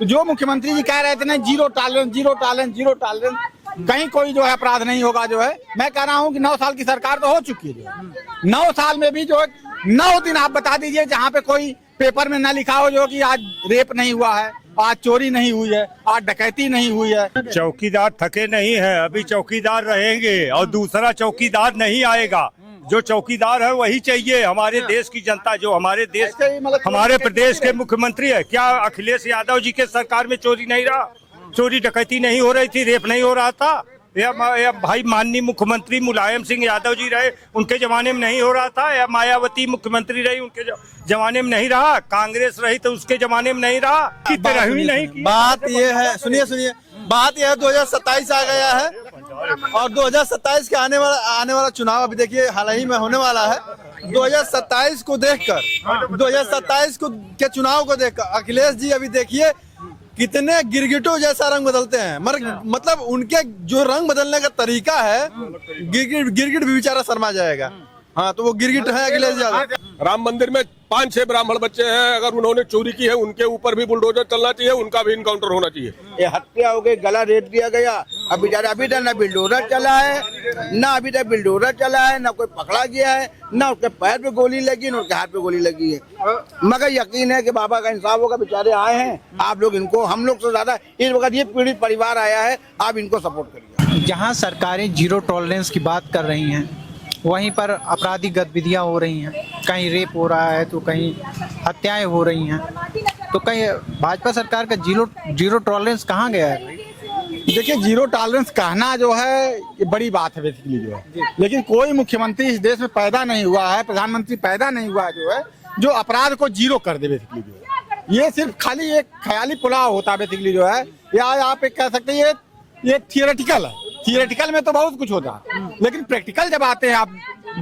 तो जो मुख्यमंत्री जी कह रहे थे ना, zero tolerance zero tolerance zero tolerance, कहीं कोई जो है अपराध नहीं होगा जो है। मैं कह रहा हूँ कि 9 साल की सरकार तो हो चुकी है। 9 साल में भी जो है 9 दिन आप बता दीजिए जहाँ पे कोई पेपर में ना लिखा हो जो कि आज रेप नहीं हुआ है, आज चोरी नहीं हुई है, आज डकैती नहीं हुई है। चौकीदार थके नहीं है, अभी चौकीदार रहेंगे और दूसरा चौकीदार नहीं आएगा। जो चौकीदार है वही चाहिए। हमारे देश की जनता, जो हमारे देश हमारे प्रदेश के मुख्यमंत्री है, क्या अखिलेश यादव जी के सरकार में चोरी नहीं रहा, चोरी डकैती नहीं हो रही थी, रेप नहीं हो रहा था? या भाई माननीय मुख्यमंत्री मुलायम सिंह यादव जी रहे, उनके जमाने में नहीं हो रहा था? या मायावती मुख्यमंत्री रही, उनके जमाने में नहीं रहा? कांग्रेस रही तो उसके जमाने में नहीं रहा? की तरह ही नहीं की। बात ये है, सुनिए बात यह है 2027 आ गया है और 2027 के आने वाला चुनाव अभी देखिए हाल ही में होने वाला है। 2027 को देखकर 2027 के चुनाव को देखकर अखिलेश जी अभी देखिए कितने गिरगिटों जैसा रंग बदलते हैं। मतलब उनके जो रंग बदलने का तरीका है, गिरगिट भी बेचारा शर्मा जाएगा। हाँ, तो वो गिरगिट है अखिलेश यादव। राम मंदिर में 5-6 ब्राह्मण बच्चे हैं, अगर उन्होंने चोरी की है उनके ऊपर भी बुलडोजर चलना चाहिए, उनका भी इनकाउंटर होना चाहिए। ये हत्या हो गई, गला रेत दिया गया। अभी तक ना बिल्डोजर चला है, ना अभी तक बिल्डोजर चला है, ना कोई पकड़ा गया है, ना उसके पैर पे गोली लगी, ना उसके हाथ पे गोली लगी है। मगर यकीन है कि बाबा का इंसाफ होगा। बेचारे आए हैं, आप लोग इनको, हम लोग से ज्यादा इस वक्त ये पीड़ित परिवार आया है, आप इनको सपोर्ट करिए। जहाँ सरकारें जीरो टॉलरेंस की बात कर रही हैं, वहीं पर आपराधिक गतिविधियां हो रही हैं। कहीं रेप हो रहा है तो कहीं हत्याएं हो रही हैं। तो कहीं भाजपा सरकार का जीरो टॉलरेंस कहाँ गया है? देखिए, जीरो टॉलरेंस कहना जो है ये बड़ी बात है बेसिकली जो है, लेकिन कोई मुख्यमंत्री इस देश में पैदा नहीं हुआ है, प्रधानमंत्री पैदा नहीं हुआ है जो है जो अपराध को जीरो कर दे बेसिकली जो है। ये सिर्फ खाली एक ख्याली पुलाव होता है बेसिकली जो है, या आप एक कह सकते हैं ये थियोरेटिकल है। थियोरेटिकल में तो बहुत कुछ होता है, लेकिन प्रैक्टिकल जब आते हैं आप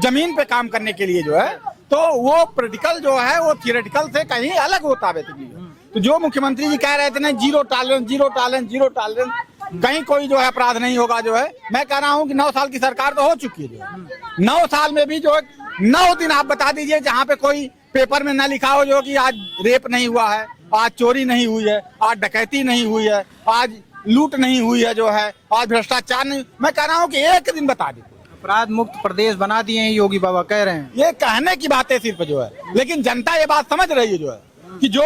जमीन पे काम करने के लिए जो है, तो वो प्रैक्टिकल जो है वो थियोरेटिकल से कहीं अलग होता है बेसिकली। तो जो मुख्यमंत्री जी कह रहे थे ना, zero tolerance zero tolerance zero tolerance, कहीं कोई जो है अपराध नहीं होगा जो है। मैं कह रहा हूँ कि 9 साल की सरकार तो हो चुकी है जो है। 9 साल में भी जो है 9 दिन आप बता दीजिए जहाँ पे कोई पेपर में ना लिखा हो जो कि आज रेप नहीं हुआ है, आज चोरी नहीं हुई है, आज डकैती नहीं हुई है, आज लूट नहीं हुई है जो है, आज भ्रष्टाचार नहीं। मैं कह रहा हूँ कि एक दिन बता दीजिए। अपराध मुक्त प्रदेश बना दिए हैं योगी बाबा, कह रहे हैं। ये कहने की बातें सिर्फ जो है, लेकिन जनता ये बात समझ रही है जो है कि जो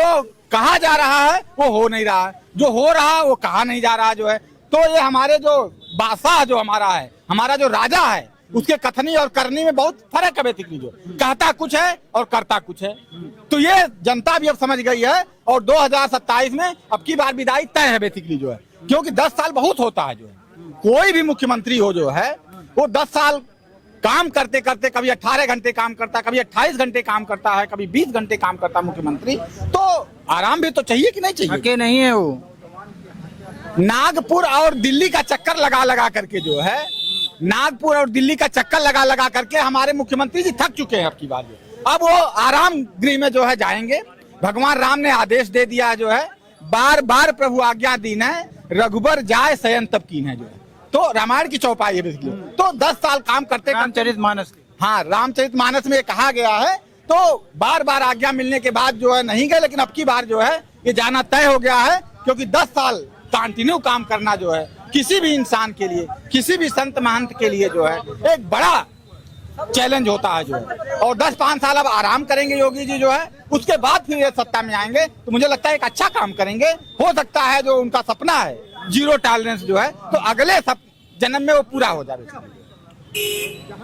कहा जा रहा है वो हो नहीं रहा है, जो हो रहा है वो कहा नहीं जा रहा जो है। तो ये हमारे जो बादशाह जो हमारा है, हमारा जो राजा है, उसके कथनी और करनी में बहुत फर्क है बेसिकली। जो कहता कुछ है और करता कुछ है, तो ये जनता भी अब समझ गई है। और 2027 में अब की बार विदाई तय है बेसिकली जो है, क्योंकि 10 साल बहुत होता है जो है। कोई भी मुख्यमंत्री हो जो है वो 10 साल काम करते करते कभी 18 घंटे काम करता है, कभी 28 घंटे काम करता है, कभी 20 घंटे काम करता है मुख्यमंत्री। तो आराम भी तो चाहिए कि नहीं चाहिए? थके नहीं है वो। नागपुर और दिल्ली का चक्कर लगा करके जो है, नागपुर और दिल्ली का चक्कर लगा करके हमारे मुख्यमंत्री जी थक चुके हैं अब की बार जो। अब वो आराम गृह में जो है जाएंगे। भगवान राम ने आदेश दे दिया है जो है, बार बार प्रभु आज्ञा दीन है, रघुबर जाए शयन तब कीन है जो है। तो रामायण की चौपाई है बेसिकली। तो 10 साल काम करते रामचरितमानस, हाँ रामचरितमानस में कहा गया है। तो बार बार आज्ञा मिलने के बाद जो है नहीं गए, लेकिन अब की बार जो है ये जाना तय हो गया है, क्योंकि 10 साल कंटिन्यू काम करना जो है किसी भी इंसान के लिए, किसी भी संत महंत के लिए जो है एक बड़ा चैलेंज होता है जो है। और 10-5 साल अब आराम करेंगे योगी जी जो है, उसके बाद फिर ये सत्ता में आएंगे तो मुझे लगता है एक अच्छा काम करेंगे। हो सकता है जो उनका सपना है जीरो टॉलरेंस जो है, तो अगले जन्म में वो पूरा हो जाए।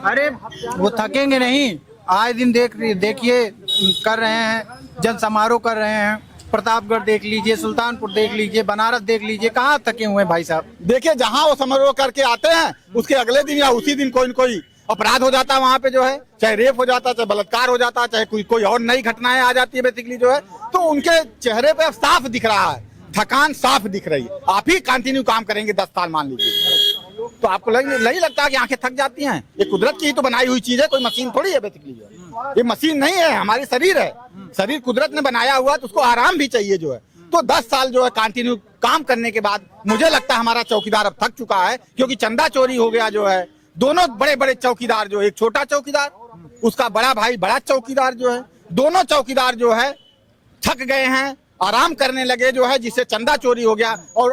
अरे वो थकेंगे नहीं, आए दिन देखिए कर रहे हैं, जन समारोह कर रहे हैं। प्रतापगढ़ देख लीजिए, सुल्तानपुर देख लीजिए, बनारस देख लीजिए, कहाँ थके हुए हैं भाई साहब। देखिए, जहाँ वो समारोह करके आते हैं उसके अगले दिन या उसी दिन कोई न कोई अपराध हो जाता है वहाँ पे जो है, चाहे रेप हो जाता है, चाहे बलात्कार हो जाता है, चाहे कोई और नई घटनाएं आ जाती है बेसिकली जो है। तो उनके चेहरे पे अब साफ दिख रहा है, थकान साफ दिख रही है। आप ही कंटिन्यू काम करेंगे 10 साल मान लीजिए, तो आपको नहीं लगता कि आंखें थक जाती हैं? ये कुदरत की ही तो बनाई हुई चीज है, कोई मशीन थोड़ी है बेसिकली जो है। ये मशीन नहीं है, हमारी शरीर है, शरीर कुदरत ने बनाया हुआ, तो उसको आराम भी चाहिए जो है। तो 10 साल जो है कंटिन्यू काम करने के बाद मुझे लगता है हमारा चौकीदार अब थक चुका है, क्योंकि चंदा चोरी हो गया जो है। दोनों बड़े बड़े चौकीदार जो, एक छोटा चौकीदार, उसका बड़ा भाई बड़ा चौकीदार जो है, दोनों चौकीदार जो है थक गए हैं। आराम करने लगे जो है, जिससे चंदा चोरी हो गया और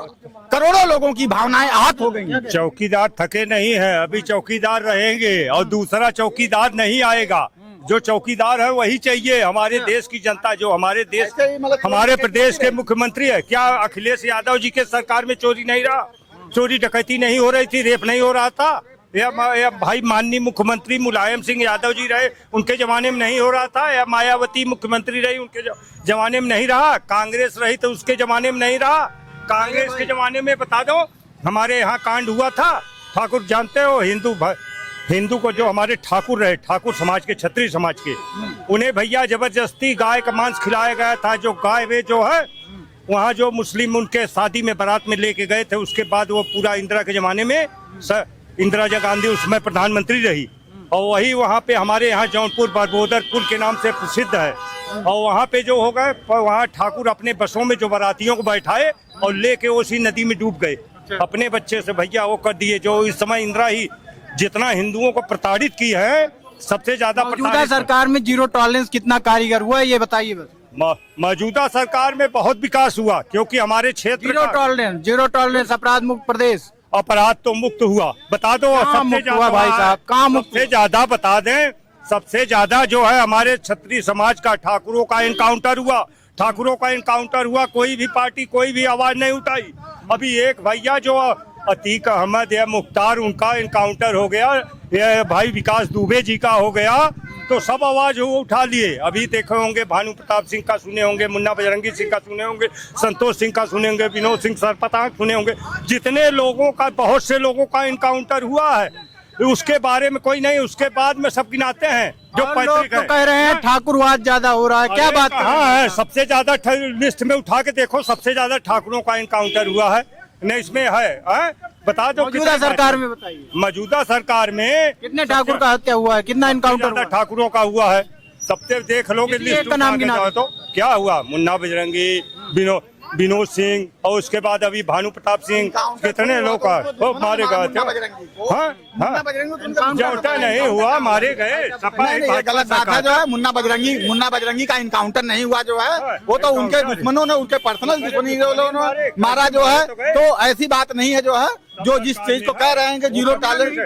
करोड़ों लोगों की भावनाएं आहत हो गई। चौकीदार थके नहीं है, अभी चौकीदार रहेंगे और दूसरा चौकीदार नहीं आएगा। जो चौकीदार है वही चाहिए। हमारे देश की जनता, जो हमारे देश, हमारे प्रदेश के मुख्यमंत्री है, क्या अखिलेश यादव जी के सरकार में चोरी नहीं रहा, चोरी डकैती नहीं हो रही थी, रेप नहीं हो रहा था? या भाई माननीय मुख्यमंत्री मुलायम सिंह यादव जी रहे, उनके जमाने में नहीं हो रहा था? या मायावती मुख्यमंत्री रही, उनके जमाने में नहीं रहा? कांग्रेस रही तो उसके जमाने में नहीं रहा? कांग्रेस के जमाने में बता दो हमारे यहाँ कांड हुआ था। ठाकुर जानते हो, हिंदू को जो हमारे ठाकुर रहे, ठाकुर समाज के, क्षत्रिय समाज के, उन्हें भैया जबरदस्ती गाय का मांस खिलाया गया था। जो गाय वे जो है वहाँ जो मुस्लिम उनके शादी में बारात में लेके गए थे, उसके बाद वो पूरा इंदिरा के जमाने में इंदिरा गांधी उसमें प्रधानमंत्री रही, और वही वहाँ पे हमारे यहाँ जौनपुर बरबोदरपुर के नाम से प्रसिद्ध है। और वहाँ पे जो हो गए, वहाँ ठाकुर अपने बसों में जो बारातियों को बैठाए और लेके उसी नदी में डूब गए अपने बच्चे से। भैया वो कर दिए। जो इस समय इंदिरा ही जितना हिंदुओं को प्रताड़ित की है, सबसे ज्यादा मौजूदा सरकार में जीरो टॉलरेंस कितना कारीगर हुआ है, ये बताइए बस। मौजूदा सरकार में बहुत विकास हुआ, क्योंकि हमारे क्षेत्र जीरो टॉलरेंस अपराध मुक्त प्रदेश। अपराध तो मुक्त हुआ, बता दो सबसे ज्यादा भाई साहब, कहाँ मुक्त? सबसे ज्यादा बता दें, सबसे ज्यादा जो है हमारे क्षत्रिय समाज का ठाकुरों का इनकाउंटर हुआ। ठाकुरों का इनकाउंटर हुआ, कोई भी पार्टी कोई भी आवाज नहीं उठाई। अभी एक भैया जो अतीक अहमद या मुख्तार, उनका इनकाउंटर हो गया, ये भाई विकास दुबे जी का हो गया, तो सब आवाज उठा लिए। अभी देखे होंगे भानु प्रताप सिंह का सुने होंगे, मुन्ना बजरंगी सिंह का सुने होंगे, संतोष सिंह का सुने होंगे, विनोद सिंह सरपतांग सुने होंगे। जितने लोगों का, बहुत से लोगों का इनकाउंटर हुआ है, उसके बारे में कोई नहीं। उसके बाद में सब गिनाते हैं जो पैतृक तो कह रहे हैं ठाकुरवाद ज्यादा हो रहा है, क्या बात? हाँ है, सबसे ज्यादा लिस्ट में उठा के देखो, सबसे ज्यादा ठाकुरों का इनकाउंटर हुआ है। नहीं इसमें है, बता दो। मौजूदा सरकार में बताइए, मौजूदा सरकार में कितने ठाकुर का हत्या हुआ है, कितना इनकाउंटर ठाकुरों का हुआ है? सबसे देख लोगे लिस्ट का नाम गिना तो क्या हुआ? मुन्ना बजरंगी, विनोद सिंह, और उसके बाद अभी भानु प्रताप सिंह, कितने लोग मारे गए थे। जौटा नहीं हुआ, मारे गए। ये गलत बात है। जो है मुन्ना बजरंगी का इनकाउंटर नहीं हुआ जो है, वो तो उनके दुश्मनों ने, उनके पर्सनल दुश्मनों मारा जो है। तो ऐसी बात नहीं है जो है, जो जिस चीज को कह रहे हैं कि जीरो टॉलरेंस,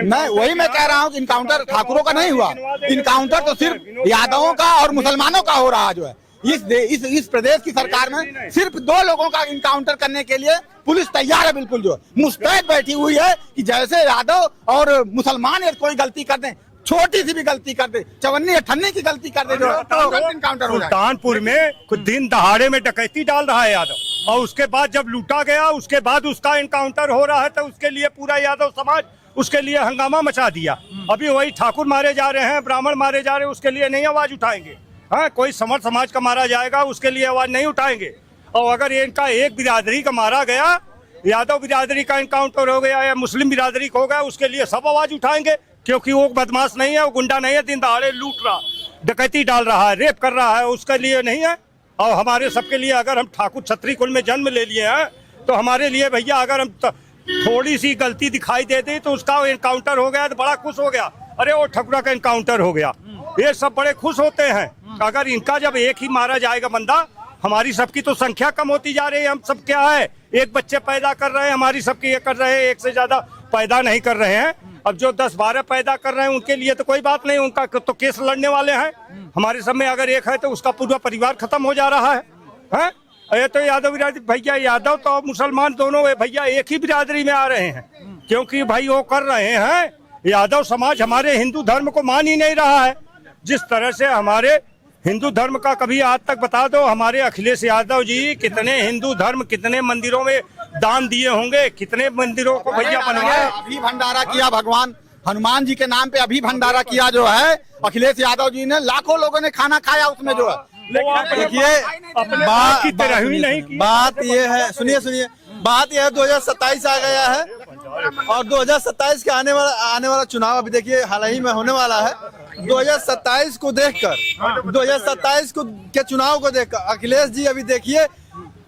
मैं वही मैं कह रहा हूँ कि इनकाउंटर ठाकुरों का नहीं हुआ। इनकाउंटर तो सिर्फ यादवों का और मुसलमानों का हो रहा जो है। इस प्रदेश की सरकार में सिर्फ 2 लोगों का इनकाउंटर करने के लिए पुलिस तैयार है, बिल्कुल जो मुस्तैद बैठी हुई है कि जैसे यादव और मुसलमान यदि कोई गलती कर दे, छोटी सी भी गलती कर दे, 54-58 की गलती कर दे, जो इनकाउंटर हो जाए। सुल्तानपुर में कुछ दिन दहाड़े में डकैती डाल रहा है यादव, और उसके बाद जब लूटा गया, उसके बाद उसका इनकाउंटर हो रहा है, तो उसके लिए पूरा यादव समाज उसके लिए हंगामा मचा दिया। अभी वही ठाकुर मारे जा रहे हैं, ब्राह्मण मारे जा रहे हैं, उसके लिए नहीं आवाज उठाएंगे। हाँ, कोई समर समाज का मारा जाएगा, उसके लिए आवाज नहीं उठाएंगे। और अगर इनका एक बिरादरी का मारा गया, यादव बिरादरी का इनकाउंटर हो गया या मुस्लिम बिरादरी का हो गया, उसके लिए सब आवाज उठाएंगे, क्योंकि वो बदमाश नहीं है, वो गुंडा नहीं है, दिन दहाड़े लूट रहा, डकैती डाल रहा है, रेप कर रहा है, उसके लिए नहीं है। और हमारे सबके लिए, अगर हम ठाकुर क्षत्रिय कुल में जन्म ले लिए हैं, तो हमारे लिए भैया अगर हम थोड़ी सी गलती दिखाई देती तो उसका इनकाउंटर हो गया तो बड़ा खुश हो गया, अरे वो ठकुरा का इनकाउंटर हो गया, ये सब बड़े खुश होते हैं। अगर इनका जब एक ही मारा जाएगा बंदा, हमारी सबकी तो संख्या कम होती जा रही है। हम सब क्या है, एक बच्चे पैदा कर रहे हैं, हमारी सबकी ये कर रहे हैं, एक से ज्यादा पैदा नहीं कर रहे हैं। अब जो 10-12 पैदा कर रहे हैं उनके लिए तो कोई बात नहीं, उनका तो केस लड़ने वाले हैं। हमारे सब में अगर एक है तो उसका पूरा परिवार खत्म हो जा रहा है। ये तो यादव बिरादरी, भैया यादव तो मुसलमान दोनों भैया एक ही बिरादरी में आ रहे हैं, क्योंकि भाई वो कर रहे हैं। यादव समाज हमारे हिंदू धर्म को मान ही नहीं रहा है। जिस तरह से हमारे हिंदू धर्म का कभी आज तक बता दो, हमारे अखिलेश यादव जी कितने हिंदू धर्म, कितने मंदिरों में दान दिए होंगे, कितने मंदिरों को भैया बनवाए। अभी भंडारा किया, भगवान हनुमान जी के नाम पे अभी भंडारा किया जो है अखिलेश यादव जी ने, लाखों लोगों ने खाना खाया उसमें जो है। देखिए बात ये है, सुनिए बात यह है 2027 आ गया है, और 2027 के आने वाला चुनाव अभी देखिए हाल ही में होने वाला है। 2027 को देखकर, 2027 के चुनाव को देखकर अखिलेश जी अभी देखिए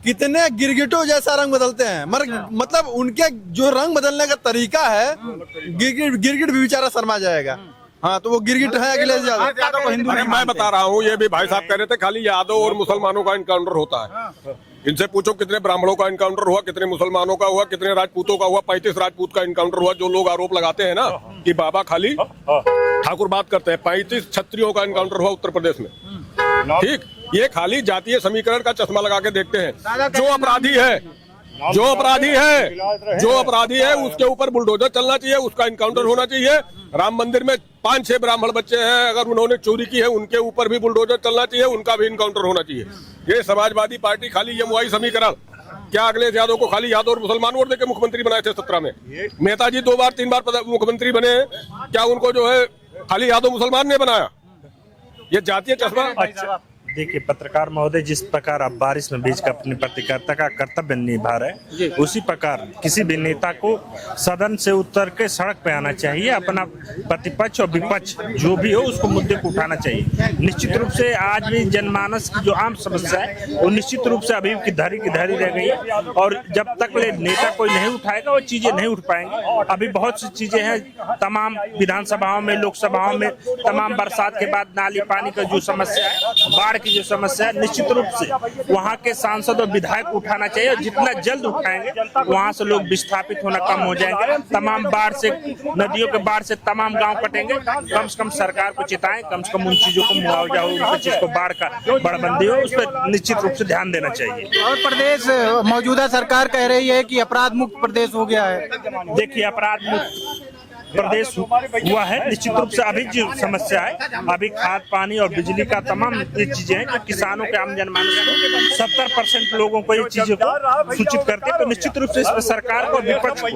कितने गिरगिटों जैसा रंग बदलते हैं। मतलब उनके जो रंग बदलने का तरीका है, गिरगिट भी बेचारा शर्मा जाएगा। हाँ तो वो गिरगिट है अखिलेश यादव को हिंदू अरे नहीं मैं मानते। बता रहा हूँ, ये भी भाई साहब कह रहे थे खाली यादव और मुसलमानों का इनकाउंटर होता है। इनसे पूछो कितने ब्राह्मणों का इनकाउंटर हुआ, कितने मुसलमानों का हुआ, कितने राजपूतों का हुआ। 35 राजपूत का इनकाउंटर हुआ। जो लोग आरोप लगाते हैं ना कि बाबा खाली ठाकुर बात करते हैं, 35 क्षत्रियों का इनकाउंटर हुआ उत्तर प्रदेश में। ठीक, ये खाली जातीय समीकरण का चश्मा लगा के देखते हैं। जो अपराधी है उसके ऊपर बुलडोजर चलना चाहिए, उसका इनकाउंटर होना चाहिए। राम मंदिर में 5-6 ब्राह्मण बच्चे हैं, अगर उन्होंने चोरी की है उनके ऊपर भी बुलडोजर चलना चाहिए, उनका भी इनकाउंटर होना चाहिए। ये समाजवादी पार्टी खाली ये मुआई समीकरण, क्या अखिलेश यादव को खाली यादव और मुसलमान वोट देकर मुख्यमंत्री बनाए थे 17 में? नेताजी 2 बार 3 बार मुख्यमंत्री बने, क्या उनको जो है खाली यादव मुसलमान ने बनाया? ये जातीय चश्मा। देखिए पत्रकार महोदय, जिस प्रकार आप बारिश में भीज कर अपनी पत्रकारिता का कर्तव्य निभा रहे, उसी प्रकार किसी भी नेता को सदन से उतर के सड़क पे आना चाहिए, अपना प्रतिपक्ष और विपक्ष जो भी हो उसको मुद्दे को उठाना चाहिए। निश्चित रूप से आज भी जनमानस की जो आम समस्या है वो निश्चित रूप से अभी की धरी रह गई है, और जब तक नेता कोई नहीं उठाएगा वो चीजें नहीं उठ पाएंगे। अभी बहुत सी चीजें हैं, तमाम विधानसभाओं में, लोकसभाओं में, तमाम बरसात के बाद नाली पानी का जो समस्या है, बाढ़ की जो समस्या है, निश्चित रूप से वहाँ के सांसद और विधायक उठाना चाहिए, और जितना जल्द उठाएंगे वहाँ से लोग विस्थापित होना कम हो जाएंगे। तमाम बाढ़ से, नदियों के बाढ़ से तमाम गांव कटेंगे। कम से कम सरकार को चिताएं, कम से कम उन चीजों को मुआवजा हो, उन चीज को बाढ़ का बड़बंदी हो, उस पर निश्चित रूप से ध्यान देना चाहिए। और प्रदेश मौजूदा सरकार कह रही है कि अपराध मुक्त प्रदेश हो गया है। देखिए अपराध मुक्त प्रदेश हुआ है, निश्चित रूप से अभी जो समस्या है, अभी खाद पानी और बिजली का तमाम ये चीजें हैं जो किसानों के आम जनमानस को 70% लोगों को ये चीजों को सूचित करते हैं। तो निश्चित रूप से इस पर सरकार को, विपक्ष को,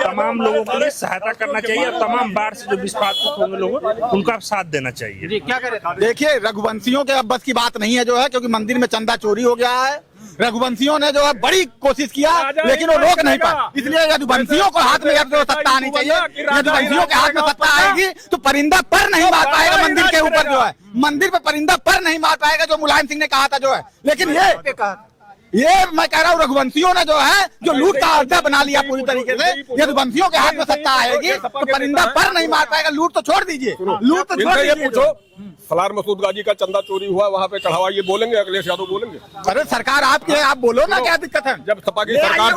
तमाम लोगों के लिए सहायता करना चाहिए, और तमाम बाढ़ से जो विस्थापित होंगे लोग उनका साथ देना चाहिए। क्या करें? देखिए, रघुवंशियों के अब बस की बात नहीं है जो है, क्योंकि मंदिर में चंदा चोरी हो गया है। रघुवंशियों ने जो है बड़ी कोशिश किया, लेकिन वो रोक नहीं पाए। इसलिए रघुवंशियों को हाथ में अब जो सत्ता आनी चाहिए, रघुवंशियों के हाथ में सत्ता आएगी तो परिंदा पर नहीं मार पाएगा मंदिर के ऊपर जो है, मंदिर पे परिंदा पर नहीं मार पाएगा, जो मुलायम सिंह ने कहा था जो है। लेकिन ये मैं कह रहा हूँ, रघुवंशियों ने जो है जो लूट का अड्डा बना लिया पूरी तरीके से। ये रघुवंशियों के हाथ में सत्ता आएगी तो परिंदा पर नहीं मार पाएगा। लूट तो छोड़ दीजिए, लूट तो छोड़ दीजिए। पूछो सलार मसूद गाजी का चंदा चोरी हुआ, वहाँ पे चढ़ावा, ये बोलेंगे अखिलेश यादव बोलेंगे? अरे सरकार आपकी है, आप बोलो ना, क्या दिक्कत है? जब सपा की सरकार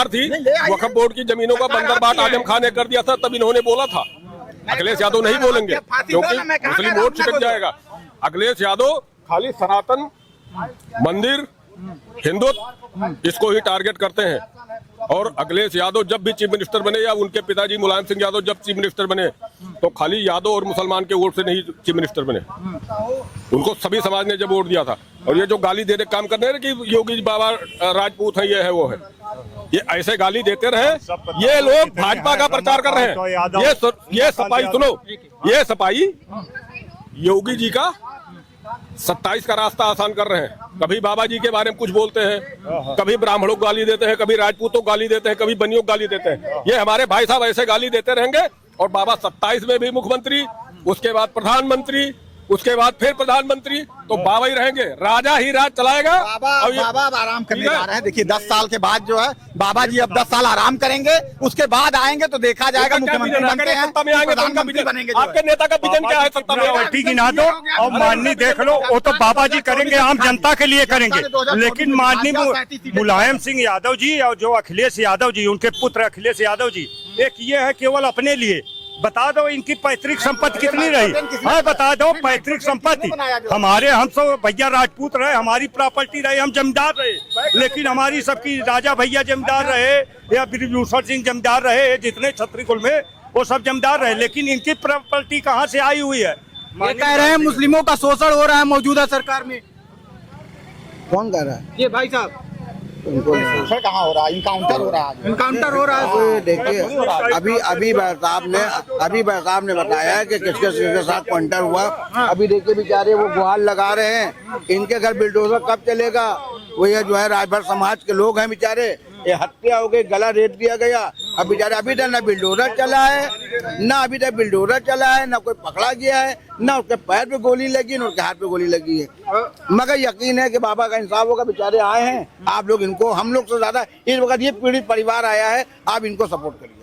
थी, वक्फ बोर्ड की जमीनों का बंदर बाट आजम खान ने कर दिया था, तब इन्होंने बोला था। अखिलेश यादव नहीं बोलेंगे क्योंकि मुस्लिम वोट छिटक जाएगा। अखिलेश यादव खाली सनातन, मंदिर, हिंदुत्व, इसको ही टारगेट करते हैं। और अखिलेश यादव जब भी चीफ मिनिस्टर बने, या उनके पिताजी मुलायम सिंह यादव जब चीफ मिनिस्टर बने, तो खाली यादव और मुसलमान के वोट से नहीं चीफ मिनिस्टर बने, उनको सभी समाज ने जब वोट दिया था। और ये जो गाली देने काम करने हैं कि योगी बाबा राजपूत है, ये है वो है, ये ऐसे गाली देते रहे। ये लोग भाजपा का प्रचार कर रहे हैं। ये सपाई सुनो, ये सपाई योगी जी का 27 का रास्ता आसान कर रहे हैं। कभी बाबा जी के बारे में कुछ बोलते हैं, कभी ब्राह्मणों को गाली देते हैं, कभी राजपूतों को गाली देते हैं, कभी बनियों को गाली देते हैं। ये हमारे भाई साहब ऐसे गाली देते रहेंगे। और बाबा 27 में भी मुख्यमंत्री, उसके बाद प्रधानमंत्री, उसके बाद फिर प्रधानमंत्री, तो बाबा ही रहेंगे, राजा ही राज चलाएगा। बाबा अब आराम करने जा रहे हैं। देखिए 10 साल के बाद जो है बाबा जी अब 10 साल आराम करेंगे, उसके बाद आएंगे तो देखा जाएगा मुख्यमंत्री बनते हैं, सत्ता में आएंगे तो प्रधानमंत्री बनेंगे। आपके नेता का विजन क्या है सत्ता में? पार्टी गिना दो और माननीय देख लो, वो तो बाबा जी करेंगे, आम जनता के लिए करेंगे। लेकिन माननीय मुलायम सिंह यादव जी और जो अखिलेश यादव जी, उनके पुत्र अखिलेश यादव जी, एक ये है केवल अपने लिए। बता दो इनकी पैतृक संपत्ति कितनी रही है, बता दो पैतृक संपत्ति। हमारे, हम सब भैया राजपूत रहे, हमारी प्रॉपर्टी रहे, हम जमींदार रहे, लेकिन हमारी सबकी राजा भैया जमींदार रहे, या ब्रिजभूषण सिंह जमींदार रहे, जितने छत्री कुल में वो सब जमींदार रहे, लेकिन इनकी प्रॉपर्टी कहाँ से आई हुई है? ये कह रहे हैं मुस्लिमों का शोषण हो रहा है मौजूदा सरकार में। कौन कह रहा है? ये भाई साहब, शोषण कहाँ हो रहा है? इनकाउंटर हो रहा है। इनकाउंटर हो रहा है। देखिए अभी भाई साहब ने बताया कि किसके साथ काउंटर हुआ। अभी देखिए बेचारे वो गुहार लगा रहे हैं, इनके घर बिल्डोजर कब चलेगा? वो ये जो है राजभर समाज के लोग हैं बेचारे, ये हत्या हो गई, गला रेत दिया गया। अब बेचारे अभी तक ना बिल्डोजर चला है, ना कोई पकड़ा गया है, ना उसके पैर पे गोली लगी, ना उसके हाथ पे गोली लगी है। मगर यकीन है कि बाबा का इंसाफ होगा। बेचारे आए हैं, आप लोग इनको, हम लोग से ज्यादा इस वक्त ये पीड़ित परिवार आया है, आप इनको सपोर्ट करिए।